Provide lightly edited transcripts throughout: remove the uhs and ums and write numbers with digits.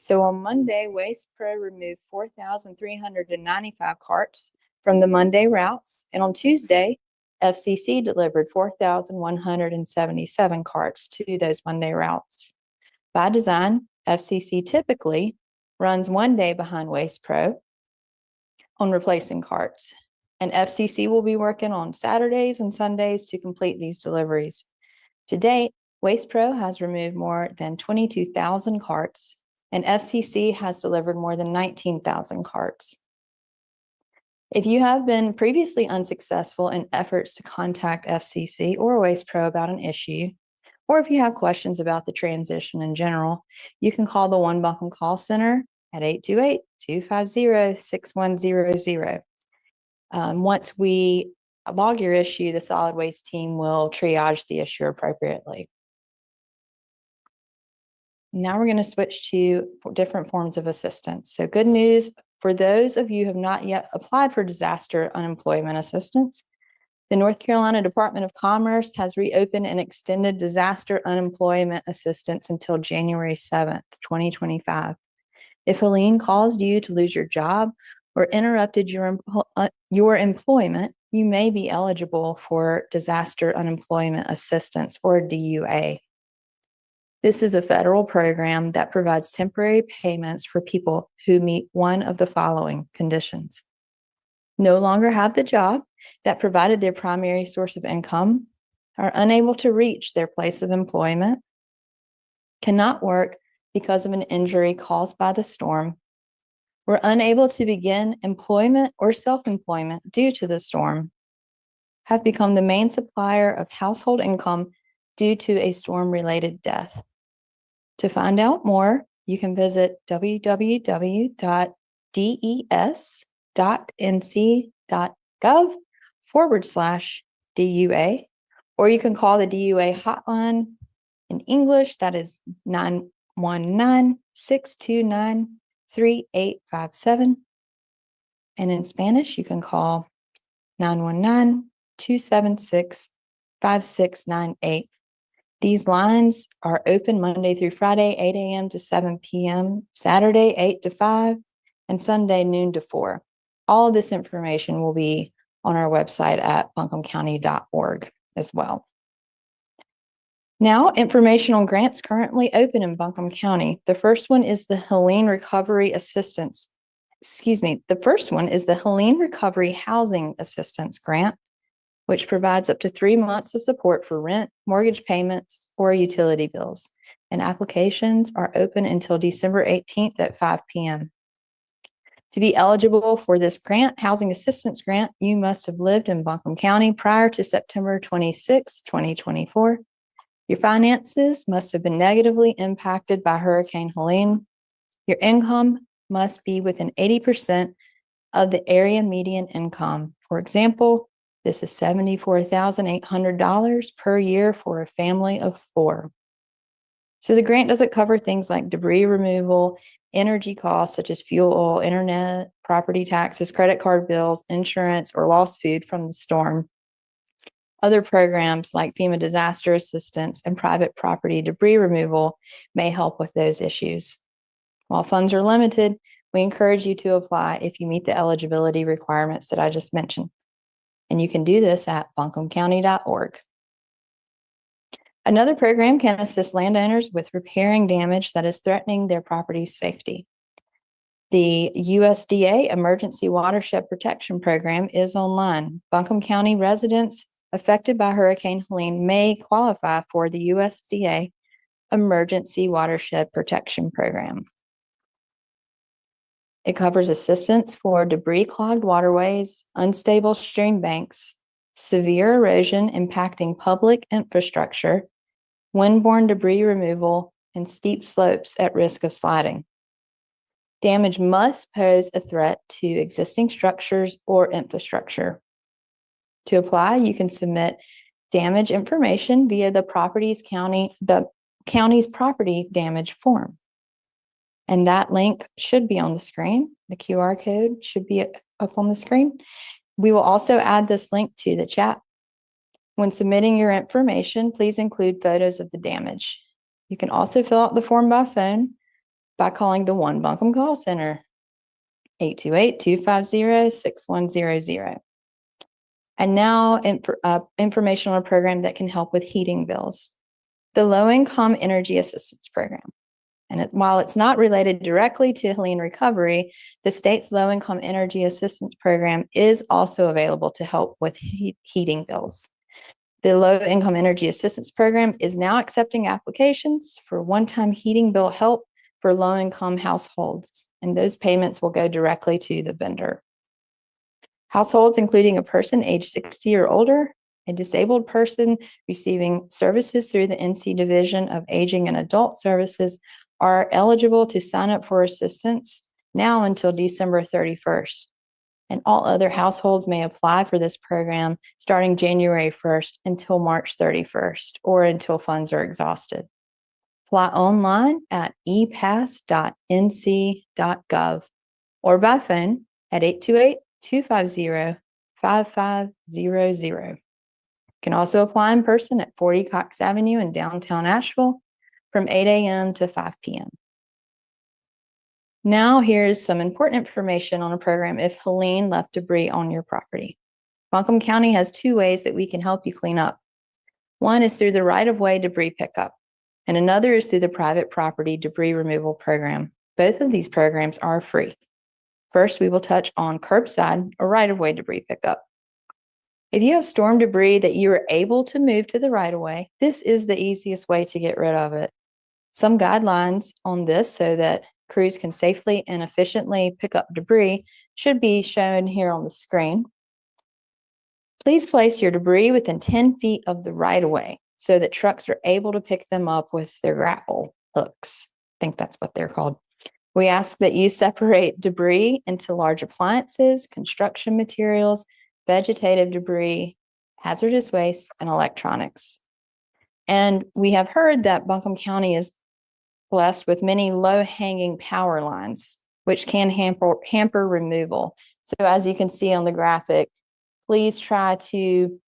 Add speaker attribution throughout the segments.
Speaker 1: So on Monday, Waste Pro removed 4,395 carts from the Monday routes, and on Tuesday, FCC delivered 4,177 carts to those Monday routes. By design, FCC typically runs one day behind Waste Pro on replacing carts, and FCC will be working on Saturdays and Sundays to complete these deliveries. To date, Waste Pro has removed more than 22,000 carts, and FCC has delivered more than 19,000 carts. If you have been previously unsuccessful in efforts to contact FCC or Waste Pro about an issue, or if you have questions about the transition in general, you can call the One Buncombe call center at 828-250-6100. Once we log your issue, the solid waste team will triage the issue appropriately. Now we're going to switch to different forms of assistance. So good news for those of you who have not yet applied for disaster unemployment assistance. The North Carolina Department of Commerce has reopened and extended disaster unemployment assistance until January 7th, 2025. If Helene caused you to lose your job or interrupted your employment, you may be eligible for disaster unemployment assistance, or DUA. This is a federal program that provides temporary payments for people who meet one of the following conditions: no longer have the job that provided their primary source of income, are unable to reach their place of employment, cannot work because of an injury caused by the storm, were unable to begin employment or self-employment due to the storm, have become the main supplier of household income due to a storm-related death. To find out more, you can visit www.des.nc.gov/DUA, or you can call the DUA hotline in English, that is 919-629-3857. And in Spanish, you can call 919-276-5698. These lines are open Monday through Friday, 8 a.m. to 7 p.m., Saturday, 8 to 5, and Sunday, noon to 4. All of this information will be on our website at buncombecounty.org as well. Now, informational grants currently open in Buncombe County. The first one is the Helene Recovery Assistance. The first one is the Helene Recovery Housing Assistance Grant, which provides up to 3 months of support for rent, mortgage payments, or utility bills. And applications are open until December 18th at 5 p.m. To be eligible for this grant, housing assistance grant, you must have lived in Buncombe County prior to September 26, 2024. Your finances must have been negatively impacted by Hurricane Helene. Your income must be within 80% of the area median income. For example, this is $74,800 per year for a family of 4. So the grant doesn't cover things like debris removal, energy costs such as fuel, oil, internet, property taxes, credit card bills, insurance, or lost food from the storm. Other programs like FEMA disaster assistance and private property debris removal may help with those issues. While funds are limited, we encourage you to apply if you meet the eligibility requirements that I just mentioned. And you can do this at buncombecounty.org. Another program can assist landowners with repairing damage that is threatening their property's safety. The USDA Emergency Watershed Protection Program is online. Buncombe County residents affected by Hurricane Helene may qualify for the USDA Emergency Watershed Protection Program. It covers assistance for debris-clogged waterways, unstable stream banks, severe erosion impacting public infrastructure, windborne debris removal, and steep slopes at risk of sliding. Damage must pose a threat to existing structures or infrastructure. To apply, you can submit damage information via the county's property damage form. And that link should be on the screen. The QR code should be up on the screen. We will also add this link to the chat. When submitting your information, please include photos of the damage. You can also fill out the form by phone, by calling the One Buncombe Call Center, 828-250-6100. And now information on a program that can help with heating bills, the Low-Income Energy Assistance Program. And while it's not related directly to Helene recovery, the state's Low-Income Energy Assistance Program is also available to help with heating bills. The Low-Income Energy Assistance Program is now accepting applications for one-time heating bill help for low-income households, and those payments will go directly to the vendor. Households including a person age 60 or older, a disabled person receiving services through the NC Division of Aging and Adult Services are eligible to sign up for assistance now until December 31st. And all other households may apply for this program starting January 1st until March 31st or until funds are exhausted. Apply online at epass.nc.gov or by phone at 828-250-5500. You can also apply in person at 40 Cox Avenue in downtown Asheville from 8 a.m. to 5 p.m. Now here's some important information on a program if Helene left debris on your property. Buncombe County has two ways that we can help you clean up. One is through the right-of-way debris pickup, and another is through the private property debris removal program. Both of these programs are free. First, we will touch on curbside or right-of-way debris pickup. If you have storm debris that you are able to move to the right-of-way, this is the easiest way to get rid of it. Some guidelines on this so that crews can safely and efficiently pick up debris should be shown here on the screen. Please place your debris within 10 feet of the right-of-way so that trucks are able to pick them up with their grapple hooks. I think that's what they're called. We ask that you separate debris into large appliances, construction materials, vegetative debris, hazardous waste, and electronics. And we have heard that Buncombe County is blessed with many low-hanging power lines, which can hamper removal. So as you can see on the graphic, please try to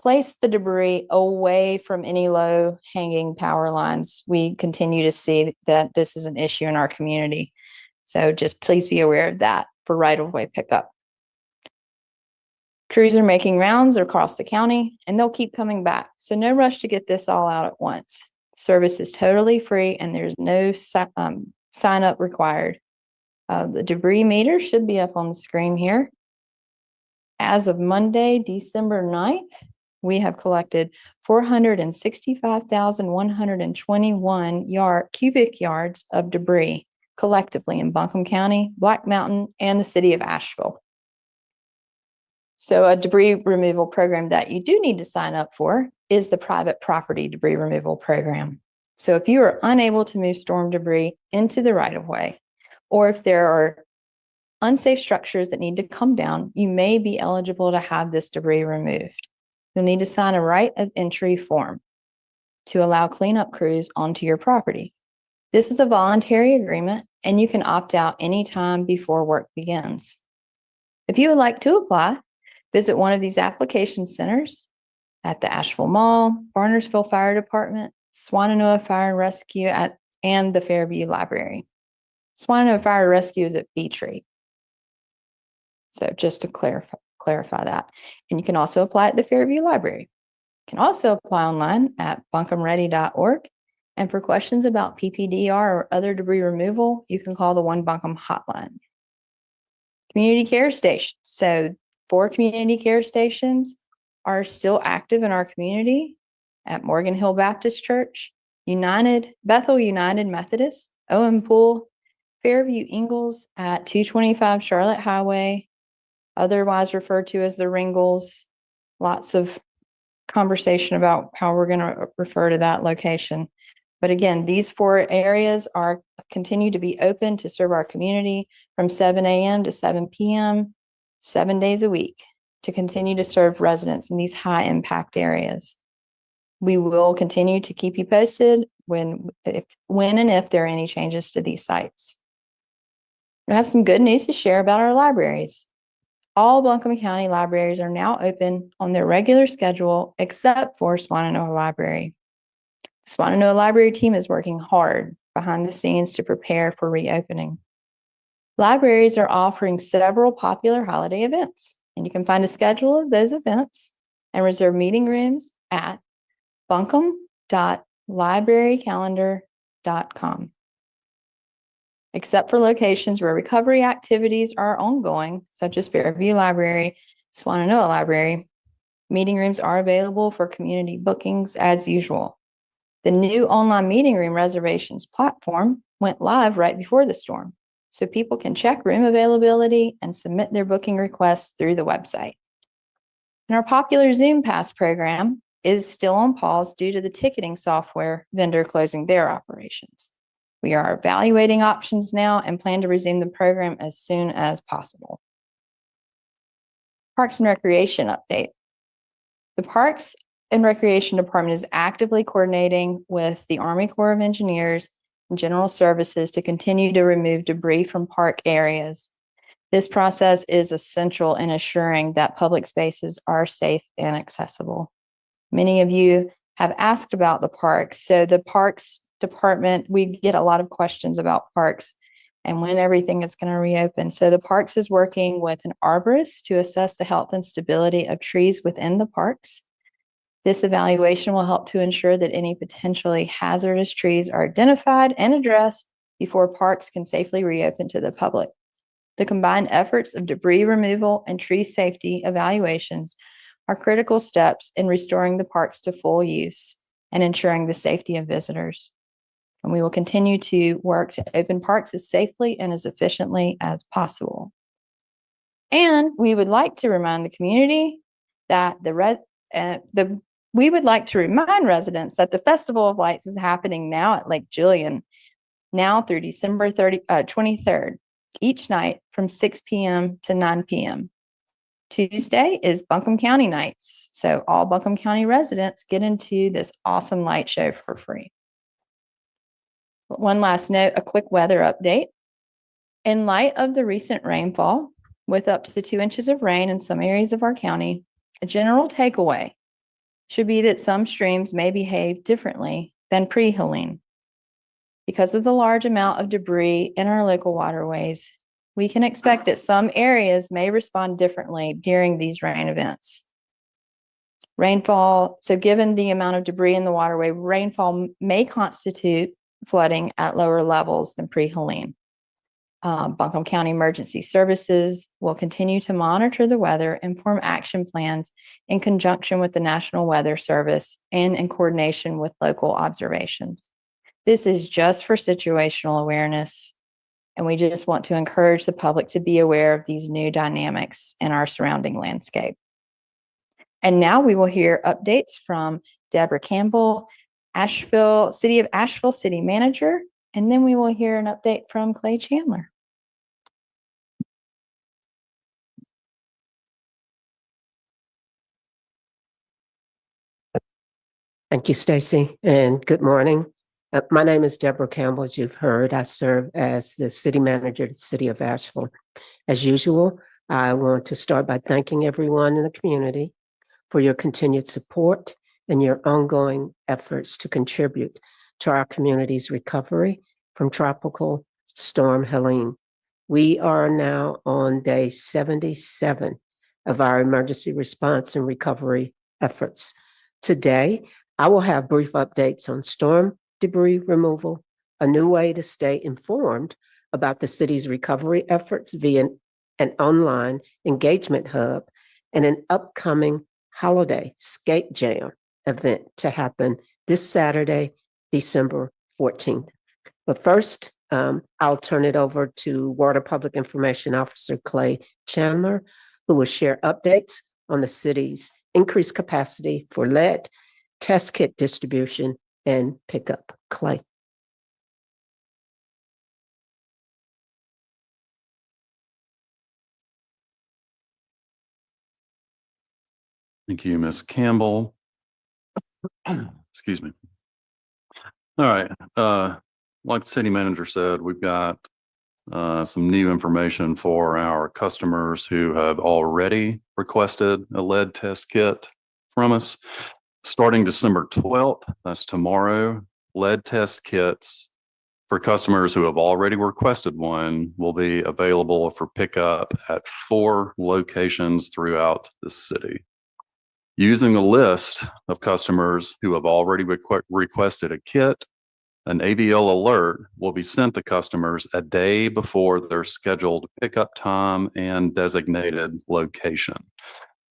Speaker 1: place the debris away from any low-hanging power lines. We continue to see that this is an issue in our community. So just please be aware of that for right-of-way pickup. Crews are making rounds across the county, and they'll keep coming back. So no rush to get this all out at once. Service is totally free, and there's no sign up required. The debris meter should be up on the screen here. As of Monday, December 9th, we have collected 465,121 cubic yards of debris collectively in Buncombe County, Black Mountain, and the city of Asheville. So a debris removal program that you do need to sign up for is the private property debris removal program. So if you are unable to move storm debris into the right-of-way, or if there are unsafe structures that need to come down, you may be eligible to have this debris removed. You'll need to sign a right of entry form to allow cleanup crews onto your property. This is a voluntary agreement, and you can opt out anytime before work begins. If you would like to apply, visit one of these application centers at the Asheville Mall, Barnersville Fire Department, Swannanoa Fire and Rescue and the Fairview Library. Swannanoa Fire and Rescue is at B Tree. So just to clarify that. And you can also apply at the Fairview Library. You can also apply online at buncombeready.org. And for questions about PPDR or other debris removal, you can call the One Buncombe hotline. Community care stations. So 4 community care stations are still active in our community at Morgan Hill Baptist Church, Bethel United Methodist, Owen Pool, Fairview Ingalls at 225 Charlotte Highway, otherwise referred to as the Ringles. Lots of conversation about how we're going to refer to that location. But again, these 4 areas continue to be open to serve our community from 7 a.m. to 7 p.m., 7 days a week, to continue to serve residents in these high impact areas. We will continue to keep you posted when and if there are any changes to these sites. I have some good news to share about our libraries. All Buncombe County libraries are now open on their regular schedule except for Swannanoa Library. The Swannanoa Library team is working hard behind the scenes to prepare for reopening. Libraries are offering several popular holiday events, and you can find a schedule of those events and reserve meeting rooms at buncombe.librarycalendar.com. Except for locations where recovery activities are ongoing, such as Fairview Library, Swannanoa Library, meeting rooms are available for community bookings as usual. The new online meeting room reservations platform went live right before the storm, so people can check room availability and submit their booking requests through the website. And our popular Zoom Pass program is still on pause due to the ticketing software vendor closing their operations. We are evaluating options now and plan to resume the program as soon as possible. Parks and Recreation update. The Parks and Recreation Department is actively coordinating with the Army Corps of Engineers and General Services to continue to remove debris from park areas. This process is essential in assuring that public spaces are safe and accessible. Many of you have asked about the parks. So the Parks Department, we get a lot of questions about parks and when everything is going to reopen. So the parks is working with an arborist to assess the health and stability of trees within the parks. This evaluation will help to ensure that any potentially hazardous trees are identified and addressed before parks can safely reopen to the public. The combined efforts of debris removal and tree safety evaluations are critical steps in restoring the parks to full use and ensuring the safety of visitors. And we will continue to work to open parks as safely and as efficiently as possible. And we would like to remind the community that we would like to remind residents that the Festival of Lights is happening now at Lake Julian, now through December 23rd, each night from 6 p.m. to 9 p.m. Tuesday is Buncombe County nights, so all Buncombe County residents get into this awesome light show for free. One last note, a quick weather update. In light of the recent rainfall, with up to 2 inches of rain in some areas of our county, a general takeaway should be that some streams may behave differently than pre-Helene. Because of the large amount of debris in our local waterways, we can expect that some areas may respond differently during these rain events. Rainfall, so given the amount of debris in the waterway, rainfall may constitute flooding at lower levels than pre-Helene. Buncombe County Emergency Services will continue to monitor the weather and form action plans in conjunction with the National Weather Service and in coordination with local observations. This is just for situational awareness, and we just want to encourage the public to be aware of these new dynamics in our surrounding landscape. And now we will hear updates from Deborah Campbell, City of Asheville City Manager, and then we will hear an update from Clay Chandler.
Speaker 2: Thank you, Stacy, and good morning. My name is Deborah Campbell. As you've heard, I serve as the city manager of the City of Asheville. As usual, I want to start by thanking everyone in the community for your continued support and your ongoing efforts to contribute to our community's recovery from Tropical Storm Helene. We are now on day 77 of our emergency response and recovery efforts. Today, I will have brief updates on storm debris removal, a new way to stay informed about the city's recovery efforts via an online engagement hub, and an upcoming holiday skate jam event to happen this Saturday, December 14th. But first, I'll turn it over to Water Public Information Officer Clay Chandler, who will share updates on the city's increased capacity for lead, test kit distribution, and pickup. Clay.
Speaker 3: Thank you, Ms. Campbell. Excuse me. All right. Like the city manager said, we've got some new information for our customers who have already requested a lead test kit from us. Starting December 12th, that's tomorrow, lead test kits For customers who have already requested one, will be available for pickup at 4 locations throughout the city. Using a list of customers who have already requested a kit, an AVL alert will be sent to customers a day before their scheduled pickup time and designated location.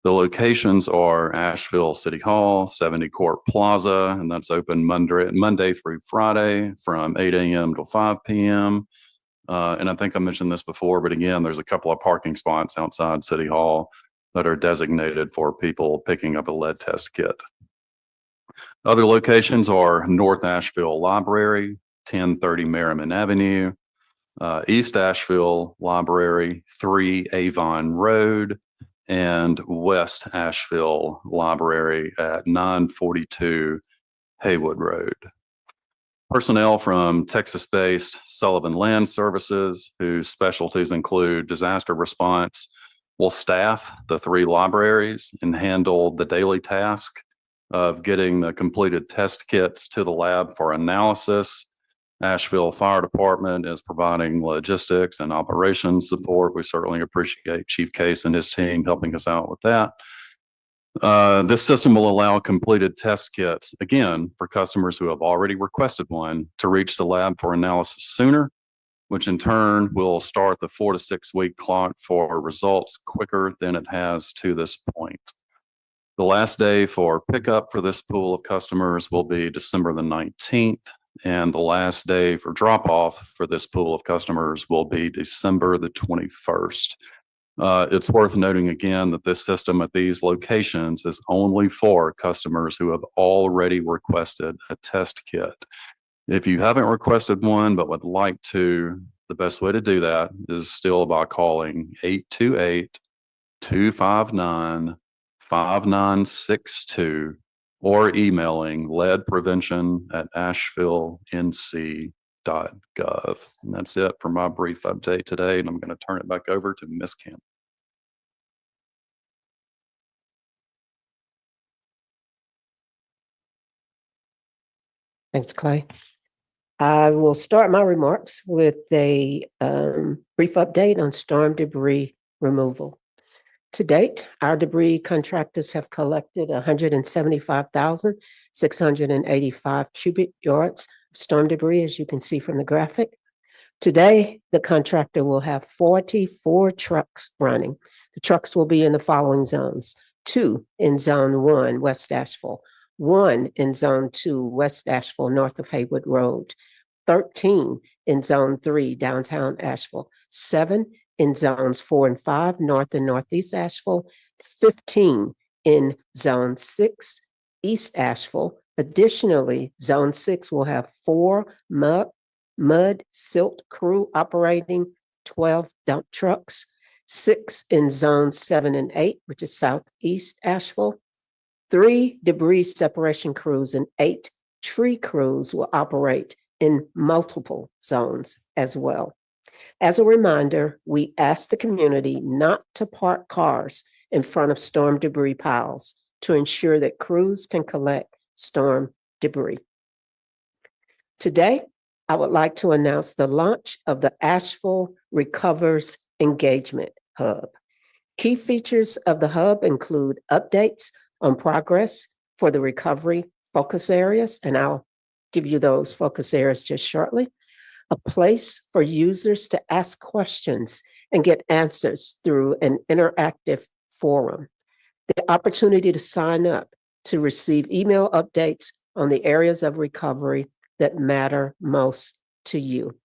Speaker 3: The locations are Asheville City Hall, 70 Court Plaza, and that's open Monday through Friday from 8 a.m. to 5 p.m. And I think I mentioned this before, but again, there's a couple of parking spots outside City Hall that are designated for people picking up a lead test kit. Other locations are North Asheville Library, 1030 Merriman Avenue, East Asheville Library, 3 Avon Road, and West Asheville Library at 942 Haywood Road. Personnel from Texas-based Sullivan Land Services, whose specialties include disaster response, will staff the 3 libraries and handle the daily task of getting the completed test kits to the lab for analysis. Asheville Fire Department is providing logistics and operations support. We certainly appreciate Chief Case and his team helping us out with that. This system will allow completed test kits, again, for customers who have already requested one, to reach the lab for analysis sooner, which in turn will start the 4 to 6 week clock for results quicker than it has to this point. The last day for pickup for this pool of customers will be December the 19th, and the last day for drop off for this pool of customers will be December the 21st. It's worth noting again that this system at these locations is only for customers who have already requested a test kit. If you haven't requested one but would like to, the best way to do that is still by calling 828-259-5962 or emailing leadprevention@asheville.nc.gov. And that's it for my brief update today. And I'm going to turn it back over to Ms. Campbell.
Speaker 2: Thanks, Clay. I will start my remarks with a brief update on storm debris removal. To date, our debris contractors have collected 175,685 cubic yards of storm debris, as you can see from the graphic. Today, the contractor will have 44 trucks running. The trucks will be in the following zones: 2 in Zone 1, West Asheville, 1 in Zone 2, West Asheville, north of Haywood Road, 13 in Zone 3, downtown Asheville, 7 in Zones 4 and 5, North and Northeast Asheville, 15 in Zone 6, East Asheville. Additionally, Zone 6 will have 4 mud silt crew operating 12 dump trucks, 6 in Zone 7 and 8, which is Southeast Asheville. 3 debris separation crews and 8 tree crews will operate in multiple zones as well. As a reminder, we ask the community not to park cars in front of storm debris piles to ensure that crews can collect storm debris. Today, I would like to announce the launch of the Asheville Recovers Engagement Hub. Key features of the hub include updates on progress for the recovery focus areas, and I'll give you those focus areas just shortly. A place for users to ask questions and get answers through an interactive forum. The opportunity to sign up to receive email updates on the areas of recovery that matter most to you.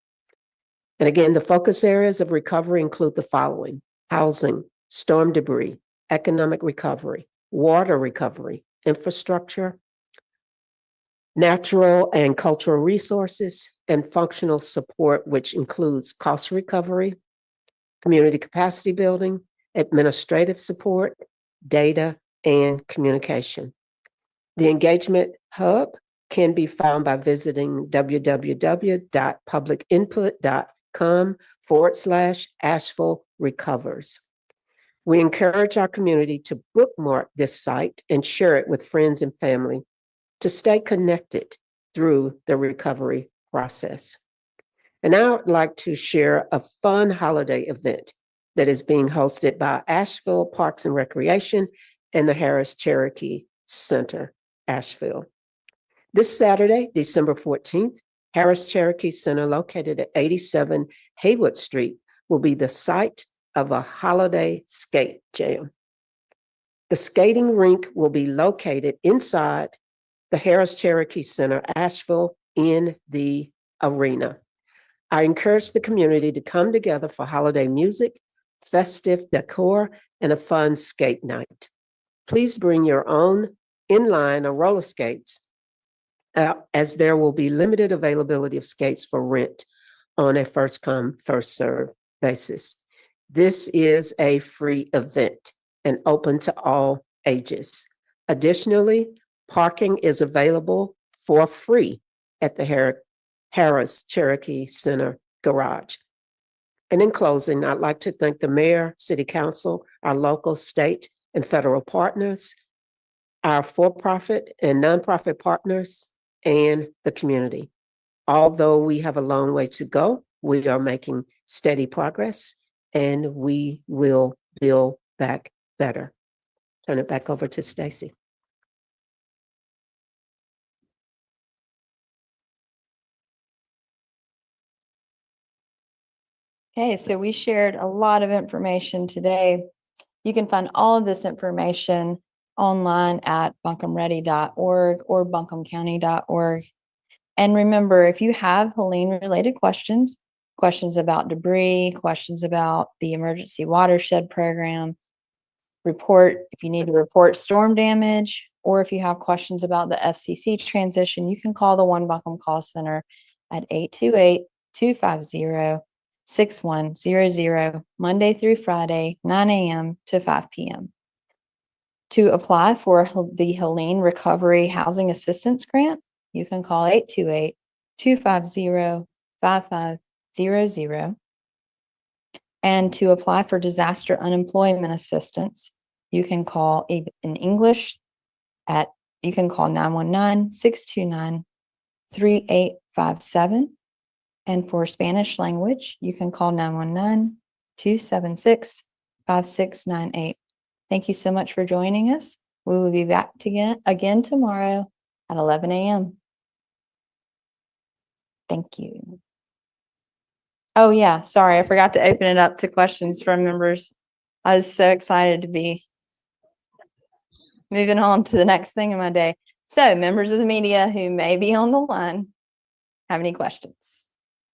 Speaker 2: And again, the focus areas of recovery include the following: housing, storm debris, economic recovery, water recovery, infrastructure, natural and cultural resources, and functional support, which includes cost recovery, community capacity building, administrative support, data, and communication. The Engagement Hub can be found by visiting www.publicinput.com/Asheville Recovers. We encourage our community to bookmark this site and share it with friends and family to stay connected through the recovery process. And now I'd like to share a fun holiday event that is being hosted by Asheville Parks and Recreation and the Harris Cherokee Center, Asheville. This Saturday, December 14th, Harris Cherokee Center, located at 87 Haywood Street, will be the site of a holiday skate jam. The skating rink will be located inside the Harris Cherokee Center, Asheville, in the arena. I encourage the community to come together for holiday music, festive decor, and a fun skate night. Please bring your own inline or roller skates, as there will be limited availability of skates for rent on a first come, first served basis. This is a free event and open to all ages. Additionally, parking is available for free at the Harris Cherokee Center garage. And in closing, I'd like to thank the mayor, city council, our local, state, and federal partners, our for-profit and nonprofit partners, and the community. Although we have a long way to go, we are making steady progress, and we will build back better. Turn it back over to Stacy.
Speaker 1: Okay, so we shared a lot of information today. You can find all of this information online at buncombeready.org or buncombecounty.org. And remember, if you have Helene-related questions, questions about debris, questions about the emergency watershed program, if you need to report storm damage, or if you have questions about the FCC transition, you can call the One Buncombe Call Center at 828-250-6100, Monday through Friday, 9 a.m. to 5 p.m. To apply for the Helene Recovery Housing Assistance Grant, you can call 828-250-5500. And to apply for disaster unemployment assistance, you can call in English you can call 919-629-3857. And for Spanish language, you can call 919-276-5698. Thank you so much for joining us. We will be back again tomorrow at 11 a.m. Thank you. Oh yeah, sorry, I forgot to open it up to questions from members. I was so excited to be moving on to the next thing in my day. So members of the media who may be on the line, have any questions?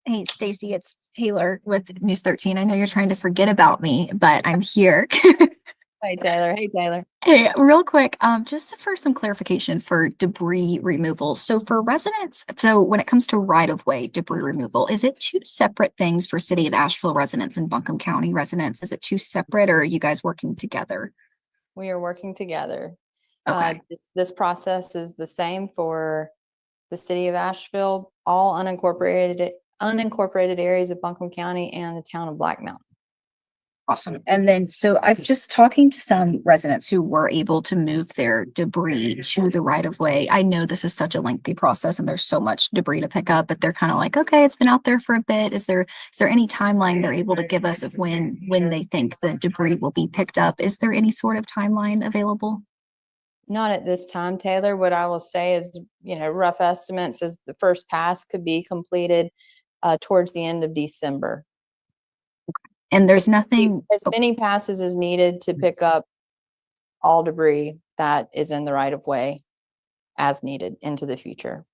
Speaker 4: Hey, Stacy, it's Taylor with News 13. I know you're trying to forget about me, but I'm here.
Speaker 1: Hey, Taylor. Hey, Taylor.
Speaker 4: Hey, real quick, just for some clarification for debris removal. So for residents, so when it comes to right-of-way debris removal, is it two separate things for City of Asheville residents and Buncombe County residents? Is it two separate, or are you guys working together?
Speaker 1: We are working together.
Speaker 4: Okay.
Speaker 1: This process is the same for the City of Asheville, all unincorporated areas of Buncombe County, and the town of Black Mountain.
Speaker 4: Awesome. And then, so I've just talking to some residents who were able to move their debris to the right of way. I know this is such a lengthy process and there's so much debris to pick up, but they're kind of like, okay, it's been out there for a bit. Is there any timeline they're able to give us of when they think the debris will be picked up? Is there any sort of timeline available?
Speaker 1: Not at this time, Taylor. What I will say is, rough estimates is the first pass could be completed towards the end of December.
Speaker 4: And there's nothing.
Speaker 1: As many passes as needed to pick up all debris that is in the right of way as needed into the future.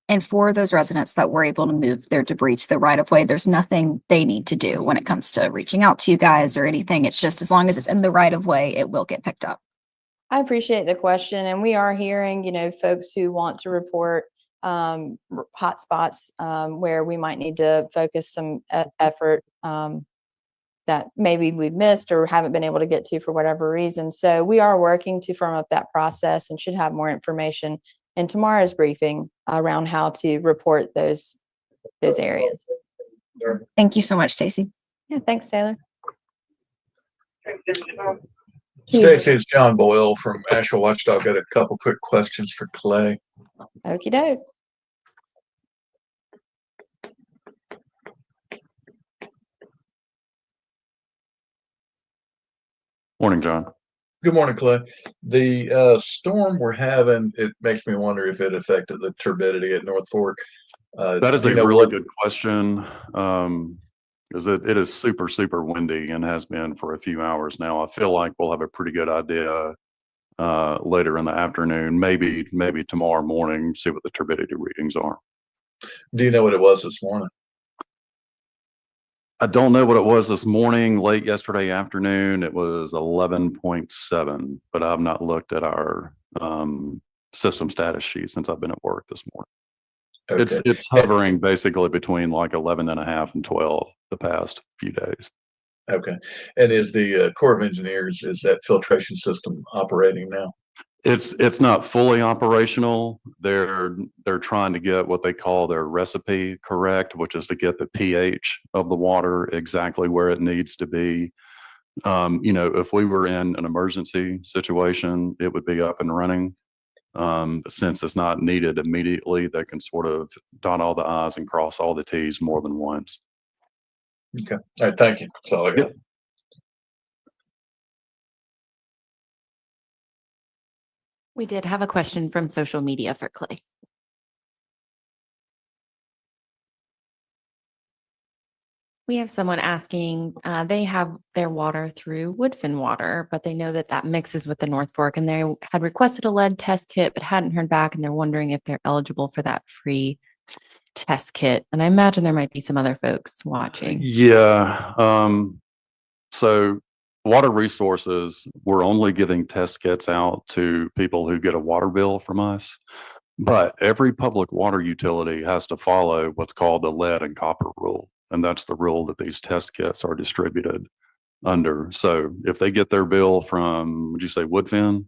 Speaker 4: And for those residents that were able to move their debris to the right of way, there's nothing they need to do when it comes to reaching out to you guys or anything. It's just as long as it's in the right of way, it will get picked up.
Speaker 1: I appreciate the question. And we are hearing, folks who want to report hot spots where we might need to focus some effort that maybe we've missed or haven't been able to get to for whatever reason. So we are working to firm up that process and should have more information in tomorrow's briefing around how to report those areas.
Speaker 4: Thank you so much, Stacy.
Speaker 1: Yeah, thanks, Taylor.
Speaker 5: Stacy, it's John Boyle from Asheville Watchdog. Got a couple quick questions for Clay.
Speaker 1: Okie doke.
Speaker 3: Morning, John.
Speaker 5: Good morning, Clay. The storm we're having, it makes me wonder if it affected the turbidity at North Fork.
Speaker 3: That is
Speaker 5: Do
Speaker 3: a
Speaker 5: you know
Speaker 3: really
Speaker 5: what-
Speaker 3: good question. Because it is super, super windy and has been for a few hours now. I feel like we'll have a pretty good idea later in the afternoon, maybe tomorrow morning, see what the turbidity readings are.
Speaker 5: Do you know what it was this morning?
Speaker 3: I don't know what it was this morning. Late yesterday afternoon, it was 11.7, but I've not looked at our system status sheet since I've been at work this morning.
Speaker 5: Okay.
Speaker 3: It's hovering basically between like 11 and a half and 12 the past few days.
Speaker 5: Okay. And is the Corps of Engineers, is that filtration system operating now?
Speaker 3: It's not fully operational. They're trying to get what they call their recipe correct, which is to get the pH of the water exactly where it needs to be. You know, if we were in an emergency situation, it would be up and running. Since it's not needed immediately, they can sort of dot all the I's and cross all the T's more than once.
Speaker 5: Okay. All right. Thank you. That's all I got.
Speaker 3: Yep.
Speaker 6: We did have a question from social media for Clay. We have someone asking, they have their water through Woodfin Water, but they know that that mixes with the North Fork, and they had requested a lead test kit, but hadn't heard back, and they're wondering if they're eligible for that free test kit. And I imagine there might be some other folks watching.
Speaker 3: Yeah. So Water Resources, we're only giving test kits out to people who get a water bill from us. But every public water utility has to follow what's called the lead and copper rule. And that's the rule that these test kits are distributed under. So if they get their bill from, would you say Woodfin?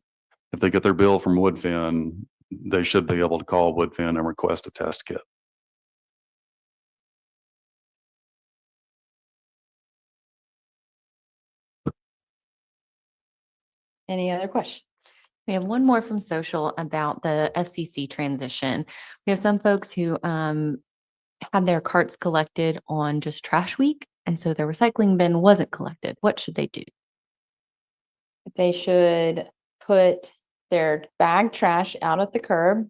Speaker 3: If they get their bill from Woodfin, they should be able to call Woodfin and request a test kit.
Speaker 1: Any other questions?
Speaker 6: We have one more from social about the FCC transition. We have some folks who had their carts collected on just trash week, and so their recycling bin wasn't collected. What should they do?
Speaker 1: They should put their bag trash out at the curb,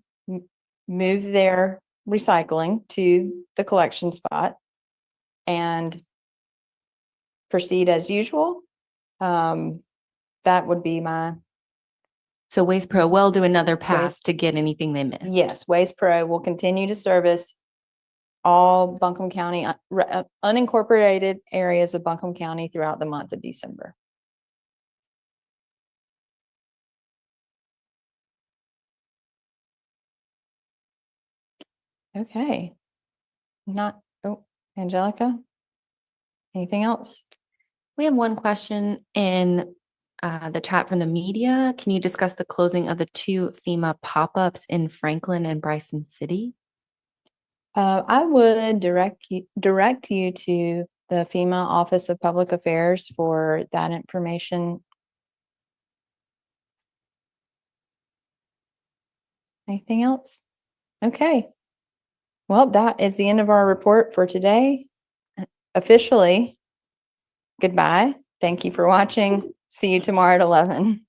Speaker 1: move their recycling to the collection spot, and proceed as usual. That would be my,
Speaker 6: So Waste Pro will do another pass
Speaker 1: Waste-
Speaker 6: to get anything they missed.
Speaker 1: yes, Waste Pro will continue to service all Buncombe County, unincorporated areas of Buncombe County throughout the month of December. Okay. Angelica? Anything else?
Speaker 6: We have one question in the chat from the media. Can you discuss the closing of the 2 FEMA pop-ups in Franklin and Bryson City?
Speaker 1: I would direct you to the FEMA Office of Public Affairs for that information. Anything else? Okay. Well, that is the end of our report for today. Officially, goodbye. Thank you for watching. See you tomorrow at 11.